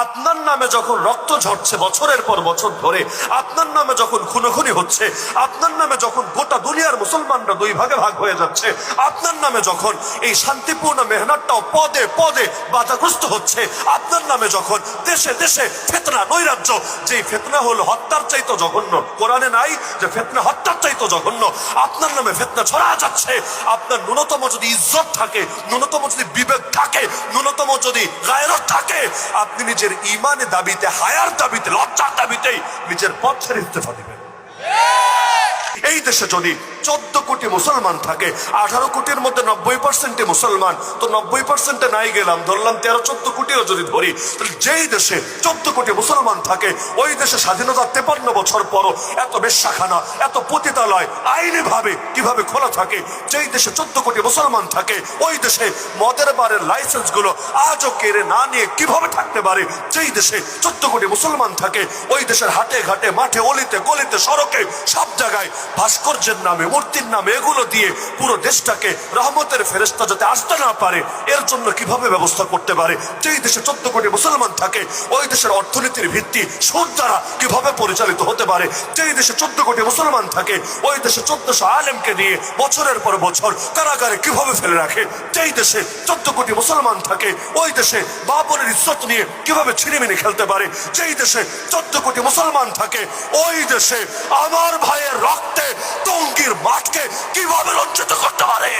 আপনার নামে যখন রক্ত ঝরছে বছরের পর বছর ধরে, আপনার নামে যখন খুনোখুনি হচ্ছে, আপনার নামে যখন গোটা দুনিয়ার মুসলমানরা দুই ভাগে ভাগ হয়ে যাচ্ছে, আপনার নামে যখন এই শান্তিপূর্ণ মেহনতটাও পদে পদে বাধাগ্রস্ত হচ্ছে, আপনার নামে যখন দেশে দেশে ফিতনা নৈরাজ্য, যেই ফিতনা হলো হত্যার চাইতো জঘন্য, কোরআনে নাই যে ফিতনা হত্যার চাইতো জঘন্য, আপনার নামে ফিতনা ছড়া যাচ্ছে, আপনার ন্যূনতম যদি ইজ্জত থাকে, ন্যূনতম যদি বিবেক থাকে, ন্যূনতম যদি গায়রত থাকে, আপনি নিজের ইমানের দাবিতে, হায়ার দাবিতে, লজ্জার দাবিতেই নিজের পথ ছেড়ে ইস্তেফা দিবেন। এই দেশে যদি 14 কোটি মুসলমান থাকে, 18 কোটির মধ্যে 90% মুসলমান, তো 90% নাই গেলাম, ধরলাম 13-14 কোটিও যদি ধরি, তাহলে যেই দেশে 14 কোটি মুসলমান থাকে, ওই দেশে স্বাধীনতা 53 বছর পরও এত বেশ্যাখানা, এত পতিতালয় আইনি ভাবে কিভাবে খোলা থাকে? যেই দেশে 14 কোটি মুসলমান থাকে, ওই দেশে মদের বারের লাইসেন্স গুলো আজও কেড়ে না নিয়ে কিভাবে থাকতে পারে? যেই দেশে 14 কোটি মুসলমান থাকে, ওই দেশের হাটে ঘাটে, মাঠে, অলিতে গলিতে, সড়কে, সব জায়গায় ভাস্কর্যের নামে, মূর্তির নামে, এগুলো দিয়ে পুরো দেশটাকে রহমতের ফেরেশতা যাতে আসতে না পারে, এর জন্য কিভাবে ব্যবস্থা করতে পারে? যেই দেশে 14 কোটি মুসলমান থাকে, ওই দেশের অর্থনীতির ভিত্তি সুদ দ্বারা কিভাবে পরিচালিত হতে পারে? যেই দেশে 14 কোটি মুসলমান থাকে, ওই দেশে 1400 আলেমকে নিয়ে বছরের পর বছর কারাগারে কিভাবে ফেলে রাখে? যেই দেশে 14 কোটি মুসলমান থাকে, ওই দেশে বাবরের ইজ্জত নিয়ে কিভাবে ছিনিমিনি খেলতে পারে? যেই দেশে 14 কোটি মুসলমান থাকে, ওই দেশে আমার ভাইয়ের রক্তে টঙ্গীর মাঠকে কিভাবে রঞ্জিত করতে পারে?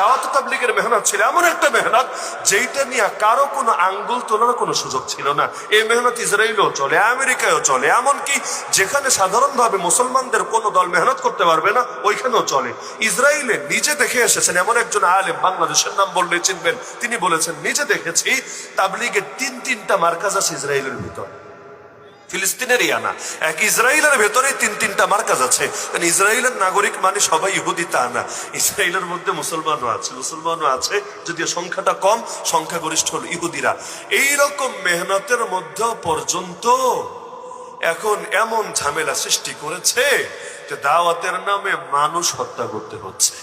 দাওয়াত তাবলীগের মেহনত ছিল এমন একটা মেহনত, যেইটা নিয়ে কারো কোনো আঙ্গুল তোলার কোনো সুযোগ ছিল না। এই মেহনত ইসরায়েলেও চলে, আমেরিকায়ও চলে, এমনকি যেখানে সাধারণভাবে মুসলমানদের কোনো দল মেহনত করতে পারবে না, ওইখানেও চলে। ইসরায়েলে নিজে দেখে এসেছেন এমন একজন আলেম, বাংলাদেশের নাম বললে চিনবেন, তিনি বলেছেন, নিজে দেখেছি তাবলীগের 3-3টা মার্কাজ আছে ইসরায়েলের ভিতর, ফিলিস্তিনের ইয়ানা, এক ইসরায়েলের ভেতরে 3-3টা মার্কাজ আছে। কারণ ইসরায়েলের নাগরিক মানে সবাই ইহুদি তা না, ইসরায়েলের মধ্যে মুসলমানও আছে, যদিও সংখ্যাটা কম, সংখ্যাগরিষ্ঠ হল ইহুদিরা। এইরকম মেহনতের মধ্যে পর্যন্ত এখন এমন ঝামেলা সৃষ্টি করেছে যে দাওয়াতের নামে মানুষ হত্যা করতে হচ্ছে।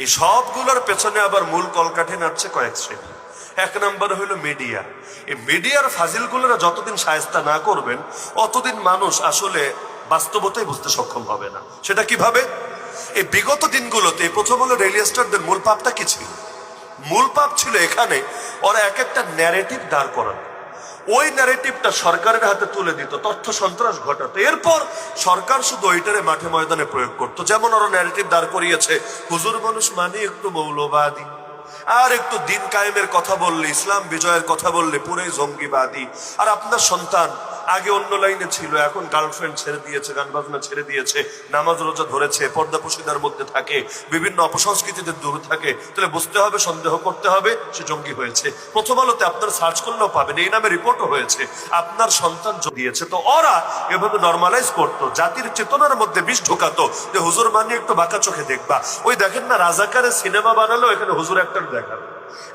এই সবগুলোর পেছনে আবার মূল কলকাঠি নাড়ছে কয়েক শ্রেণী। এক নম্বর হলো মিডিয়া। এই মিডিয়ার ফাজিলগুলোরা যতদিন শায়েস্তা না করবেন, অতদিন মানুষ আসলে বাস্তবতাই বুঝতে সক্ষম হবে না। সেটা কিভাবে? এই বিগত দিনগুলোতে প্রথম হলো রেলিয়াস্টারদের মূল পাপটা কি ছিল? মূল পাপ ছিল এখানে ওরা এক একটা ন্যারেটিভ দাঁড় করানো, ওই ন্যারেটিভটা সরকারের হাতে তুলে দিত, তথ্য সন্ত্রাস ঘটাতো, এরপর সরকার শুধু ওইটারে মাঠে ময়দানে প্রয়োগ করতো। যেমন ওরা ন্যারেটিভ দাঁড় করিয়েছে, হুজুর মানুষ মানে একটু মৌলবাদী, আর একটু দিন কায়েমের কথা বললে, ইসলাম বিজয়ের কথা বললে পুরোই জঙ্গিবাদী। আর আপনার সন্তান আগে অন্য লাইনে ছিল, এখন গার্লফ্রেন্ড ছেড়ে দিয়েছে, গান বাজনা ছেড়ে দিয়েছে, নামাজ রোজা ধরেছে, পর্দা পুশিদার মধ্যে থাকে, বিভিন্ন অপসংস্কৃতিতে দূরে থাকে, তাহলে বুঝতে হবে, সন্দেহ করতে হবে সে জঙ্গি হয়েছে। প্রথম আলোতে আপনার সার্চ করলেও পাবেন, এই নামে রিপোর্টও হয়েছে, আপনার সন্তান দিয়েছে। তো ওরা এভাবে নর্মালাইজ করতো, জাতির চেতনার মধ্যে বিষ ঢোকাতো যে হুজুর মানে একটু বাঁকা চোখে দেখবা। ওই দেখেন না, রাজাকারের সিনেমা বানালো, এখানে হুজুর একটা দেখালো।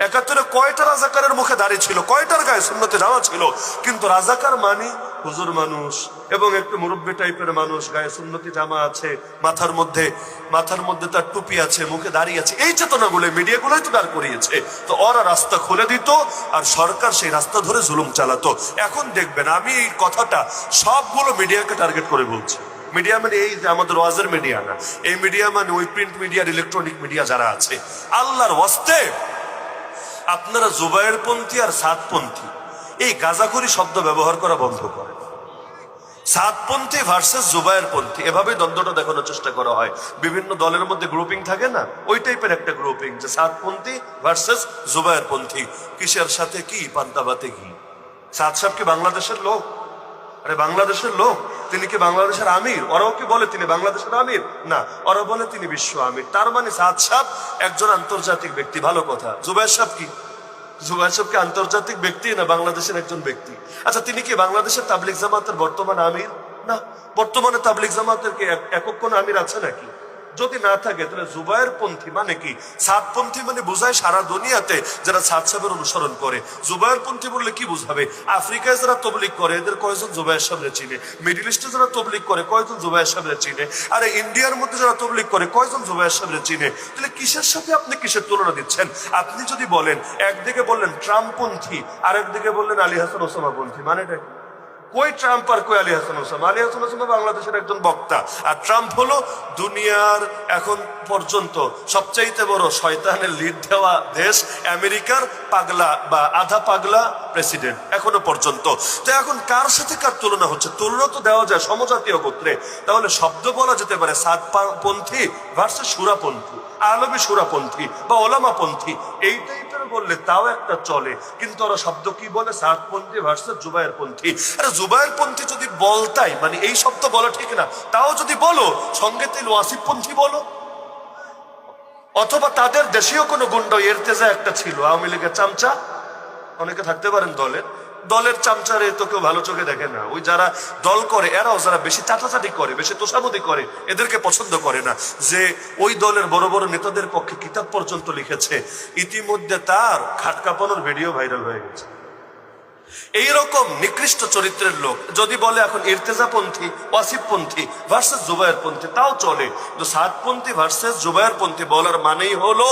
71-এ কয়টা রাজাকারের মুখে দাড়ি ছিল, কয়টার গায়ে সুন্নতে জামা ছিল, কিন্তু রাজাকার মানে হুজুর মানুষ এবং একটু মুরব্বী টাইপের মানুষ, গায়ে সুন্নতি জামা আছে, মাথার মধ্যে তার টুপি আছে, মুখে দাঁড়িয়ে আছে। এই চেতনাগুলো মিডিয়াগুলোই তো দাঁড় করিয়েছে। তো ওরা রাস্তা খুলে দিত আর সরকার সেই রাস্তা ধরে জুলুম চালাতো। এখন দেখবেন, আমি এই কথাটা সবগুলো মিডিয়াকে টার্গেট করে বলছি। মিডিয়া মানে এই যে আমাদের ওয়াজের মিডিয়া না, এই মিডিয়া মানে ওই প্রিন্ট মিডিয়া, ইলেকট্রনিক মিডিয়া যারা আছে, আল্লাহর ওয়াস্তে আপনারা জুবায়ের পন্থী আর সাদপন্থী এই গাঁজাখুরি শব্দ ব্যবহার করা বন্ধ করে। সাদপন্থী ভার্সেস জুবায়ের পন্থী, এভাবে দ্বন্দ্বটা দেখানোর চেষ্টা করা হয়। বিভিন্ন দলের মধ্যে গ্রুপিং থাকে না, ওই টাইপের একটা গ্রুপিং, যে সাদপন্থী ভার্সেস জুবায়ের পন্থী। কিসের সাথে কি? পান্তাবাতে কি? সাদ সাহেব কি বাংলাদেশের লোক? আরে বাংলাদেশের লোক, তিনি কি বাংলাদেশের আমির? ওরাও কি বলে তিনি বাংলাদেশের আমির? না, ওরা বলে তিনি বিশ্ব আমির। তার মানে সাদ সাহেব একজন আন্তর্জাতিক ব্যক্তি, ভালো কথা। জুবায়ের সাহেব কি? জুবায়ের সাহেব কি আন্তর্জাতিক ব্যক্তি না বাংলাদেশের একজন ব্যক্তি? আচ্ছা, তিনি কি বাংলাদেশের তাবলিগ জামাতের বর্তমান আমির? না। বর্তমানে তাবলিগ জামাতের কি একক কোন আমির আছে নাকি? যদি না থাকে তাহলে জুবায়ের পন্থী মানে কি? সাদপন্থী মানে বোঝায় সারা দুনিয়াতে যারা সাদ সাহেবের অনুসরণ করে। জুবায়ের পন্থী বললে কি বুঝাবে? আফ্রিকায় যারা তবলিগ করে এদের কয়জন জুবায়ের সাহেবরে চিনে? মিডল ইস্টে যারা তবলিগ করে কয়জন জুবায়ের সাহেবরে চিনে? আরে ইন্ডিয়ার মধ্যে যারা তবলিগ করে কয়জন জুবায়ের সাহেবরে চিনে? তাহলে কিসের সাথে আপনি কিসের তুলনা দিচ্ছেন? আপনি যদি বলেন, একদিকে বললেন ট্রাম্পপন্থী, আর একদিকে বললেন আলী হাসান ওসামা পন্থী, মানেটা কি? কই ট্রাম্প আর কই আলী হাসান ওসামা? আলী হাসান ওসামা বাংলাদেশের একজন বক্তা, আর ট্রাম্প হলো দুনিয়ার এখন পর্যন্ত সবচাইতে বড় শয়তানের লিড দেওয়া দেশ আমেরিকার পাগলা বা আধা পাগলা প্রেসিডেন্ট এখনো পর্যন্ত। তো এখন কার সাথে কার তুলনা হচ্ছে? তুলনা তো দেওয়া যায় সমজাতীয় গোত্রে। তাহলে শব্দ বলা যেতে পারে সাদপন্থী ভার্সেস সুরাপন্থী, আলমী সুরাপন্থী বা ওলামাপন্থী, এই টাইপের বললে তাও একটা চলে। কিন্তু ওরা শব্দ কি বলে? সাদপন্থী ভার্সেস জুবায়ের পন্থী। আরে জুবায়ের পন্থী যদি বলতাই, মানে এই শব্দ বলা ঠিক না, তাও যদি বলো সঙ্গে তেল ওয়াসিফ পন্থী বলো, অথবা তাদের দেশীয় কোনো গুন্ড ইরতেজা একটা ছিল, আওয়ামী লীগের চামচা, অনেকে থাকতে পারেন দলের চামচারে তো কেউ ভালো চোখে দেখে না। ওই যারা দল করে এরাও যারা বেশি চাটাচাটি করে, বেশি তোষামোদি করে, এদেরকে পছন্দ করে না। যে ওই দলের বড় বড় নেতাদের পক্ষে কিতাব পর্যন্ত লিখেছে, ইতিমধ্যে তার খাট কাঁপানোর ভিডিও ভাইরাল হয়ে গেছে। এইরকম নিকৃষ্ট চরিত্রের লোক যদি বলে এখন ইরতেজাপন্থী, ওয়াসিফপন্থী ভার্সেস জুবায়ের পন্থী, তাও চলে। কিন্তু সাদপন্থী ভার্সেস জুবায়ের পন্থী বলার মানেই হলো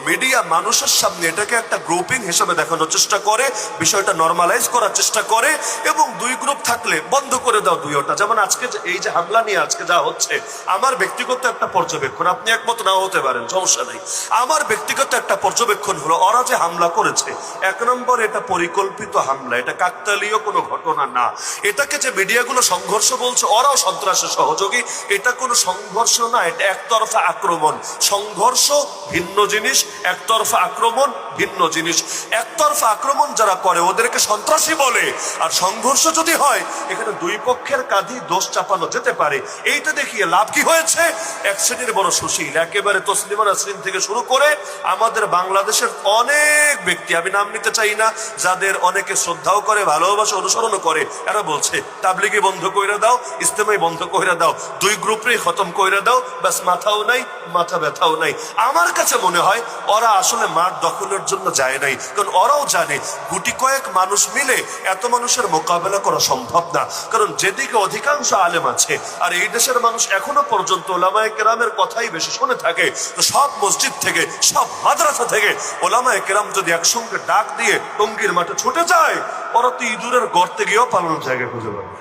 মিডিয়া মানুষের সামনে এটাকে একটা গ্রুপিং হিসেবে দেখানোর চেষ্টা করে, বিষয়টা নর্মালাইজ করার চেষ্টা করে, এবং দুই গ্রুপ থাকলে বন্ধ করে দাও দুইটা। যেমন আজকে এই যে হামলা নিয়ে আজকে যা হচ্ছে, আমার ব্যক্তিগত একটা পর্যবেক্ষণ, আপনি একমত নাও হতে পারেন, সমস্যা নাই। আমার ব্যক্তিগত একটা পর্যবেক্ষণ হলো, ওরা যে হামলা করেছে, এক নম্বর এটা পরিকল্পিত হামলা, এটা কাকতালীয় কোনো ঘটনা না। এটাকে যে মিডিয়াগুলো সংঘর্ষ বলছে, ওরাও সন্ত্রাসের সহযোগী। এটা কোনো সংঘর্ষ না, এটা একতরফা আক্রমণ। সংঘর্ষ ভিন্ন জিনিস, একতরফা আক্রমণ ভিন্ন জিনিস। একতরফা আক্রমণ যারা করে ওদেরকে সন্ত্রাসী বলে, আর সংঘর্ষ যদি হয় এখানে দুই পক্ষের কাঁধেই দোষ চাপানো যেতে পারে। এইটা দেখিয়ে লাভ কি হয়েছে? এক শ্রেণীর বড় সুশীল, একেবারে তসলিমা নাসরিন থেকে শুরু করে আমাদের বাংলাদেশের অনেক ব্যক্তি, আমি নাম নিতে চাই না, যাদের অনেকে শ্রদ্ধাও করে, ভালোবাসা অনুসরণও করে, এরা বলছে তাবলিগি বন্ধ কইরা দাও, ইস্তেমাই বন্ধ কইরা দাও, দুই গ্রুপেই খতম কইরা দাও, ব্যাস মাথাও নাই, মাথা ব্যথাও নাই। আমার কাছে মনে হয় ওরা আসলে মাঠ দখলের জন্য যায় নাই, কারণ ওরাও জানে গুটি কয়েক মানুষ মিলে এত মানুষের মোকাবেলা করা সম্ভব না। কারণ যেদিকে অধিকাংশ আলেম আছে, আর এই দেশের মানুষ এখনো পর্যন্ত ওলামায়ে কেরামের কথাই বেশি শুনে থাকে, তো সব মসজিদ থেকে, সব মাদ্রাসা থেকে ওলামায়ে কেরাম যদি একসঙ্গে ডাক দিয়ে টঙ্গীর মাঠে ছুটে যায়, ওরা তো ইঁদুরের গর্তে গিয়েও পালানোর জায়গা খুঁজে পাবে।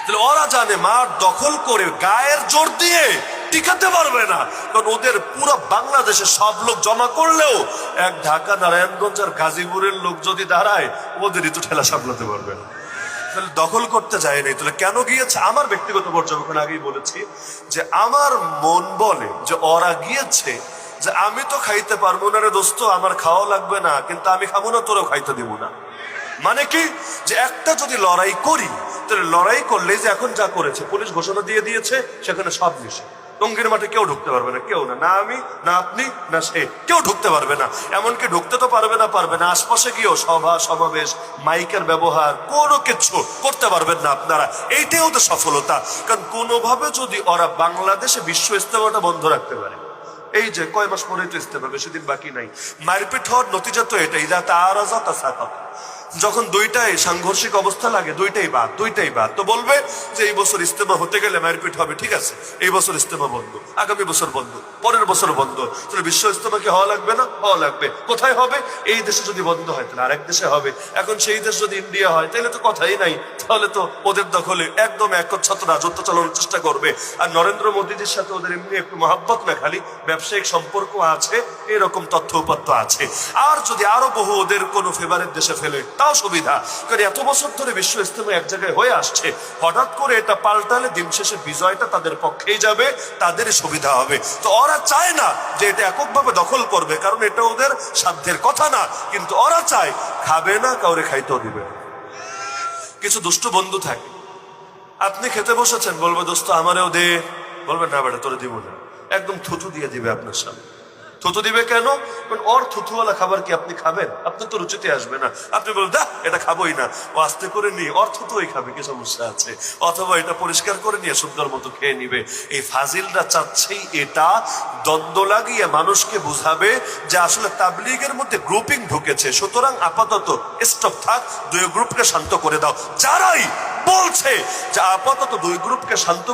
তাহলে ওরা জানে মাঠ দখল করে গায়ের জোর দিয়ে টিকাতে পারবে না, কারণ ওদের পুরো বাংলাদেশে সব লোক জমা করলেও এক ঢাকা, নারায়ণগঞ্জ আর গাজীপুরের লোক যদি দাঁড়ায়, ওদেরই তো ঠেলা সামলাতে পারবে না। তাহলে দখল করতে যায় নাই। তাহলে কেন গিয়েছে? আমার ব্যক্তিগত পর্যবেক্ষণ আগেই বলেছি যে আমার মন বলে যে ওরা গিয়েছে যে আমি তো খাইতে পারবো না রে দোস্ত, আমার খাওয়া লাগবে না, কিন্তু আমি খাবো না, তোরও খাইতে দিব না। মানে কি? যে একটা যদি লড়াই করি, তাহলে লড়াই করলে যে এখন যা করেছে, পুলিশ ঘোষণা দিয়ে দিয়েছে সেখানে সব নিষেধ, টঙ্গীর মাঠে কেউ ঢুকতে পারবে না, কেউ না, না আমি, না আপনি, না সে, কেউ ঢুকতে পারবে না। এমনকি ঢুকতে তো পারবে না, আশপাশে গিয়েও সভা সমাবেশ, মাইকের ব্যবহার, কোনো কিছু করতে পারবেন না আপনারা। এইটাই ওদের সফলতা। কারণ কোনোভাবে যদি ওরা বাংলাদেশে বিশ্ব ইস্তেমাটা বন্ধ রাখতে পারে, এই যে কয় মাস পরে তো ইস্তেমা, বেশি দিন বাকি নাই, মারপিট হওয়ার নতিজা তো এটাই, যা তারাজা তা সাকাত। যখন দুইটাই সাংঘর্ষিক অবস্থা লাগে, দুইটাই বাদ, তো বলবে যে এই বছর ইস্তেমা হতে গেলে মারপিট হবে, ঠিক আছে, এই বছর ইস্তেমা বন্ধ, আগামী বছর বন্ধ, পরের বছর বন্ধ। তাহলে বিশ্ব ইস্তেমা কি হওয়া লাগবে না? হওয়া লাগবে। কোথায় হবে? এই দেশে যদি বন্ধ হয় তাহলে আরেক দেশে হবে। এখন সেই দেশ যদি ইন্ডিয়া হয় তাহলে তো কথাই নাই, তাহলে তো ওদের দখলে একদম একচ্ছত্র রাজত্ব চালানোর চেষ্টা করবে। আর নরেন্দ্র মোদীজির সাথে ওদের এমনি একটু মহাব্বত না, খালি ব্যবসায়িক সম্পর্ক আছে, এরকম তথ্য উপাত্ত আছে। আর যদি আরো বহু ওদের কোনো ফেভারের দেশে ফেলে, তাও সুবিধা। কারণ এত বছর ধরে বিশ্ব ইস্তেমা এক জায়গায় হয়ে আসছে, হঠাৎ করে এটা পাল্টালে দিন শেষে বিজয়টা তাদের পক্ষেই যাবে, তাদেরই সুবিধা হবে। তো ওরা চায় না যে এটা এককভাবে দখল করবে, কারণ এটা ওদের সাধ্যের কথা না, কিন্তু ওরা চায় খাবে না, কাউরে খাইতেও দিবে। কিছু দুষ্ট বন্ধু থাকে, আপনি খেতে বসেছেন, বলবে দোস্ত আমারেও দে, বলবেন না বেটা তোরে দিব না, একদম থুতু দিয়ে দিবে আপনার সামনে, থুতু দিবে কেন? কারণ ওর থুতুওয়ালা খাবার কি আপনি খাবেন? আপনার তো রুচিতে আসবে না। আপনি বলেন দা এটা খাবোই না, ও আস্তে করে নিয়ে ওর থুতুই খাবে, কি সমস্যা আছে? অথবা এটা পরিষ্কার করে নিয়ে সুন্দর মতো খেয়ে নিবে। এই ফাজিলরা চাচ্ছেই এটা দ্বন্দ্ব লাগিয়ে মানুষকে বুঝাবে যে আসলে তাবলীগের মধ্যে গ্রুপিং ঢুকেছে, সুতরাং আপাতত স্টপ থাক, দুই গ্রুপকে শান্ত করে দাও। যারাই বলছে যে আপাতত দুই গ্রুপকে শান্ত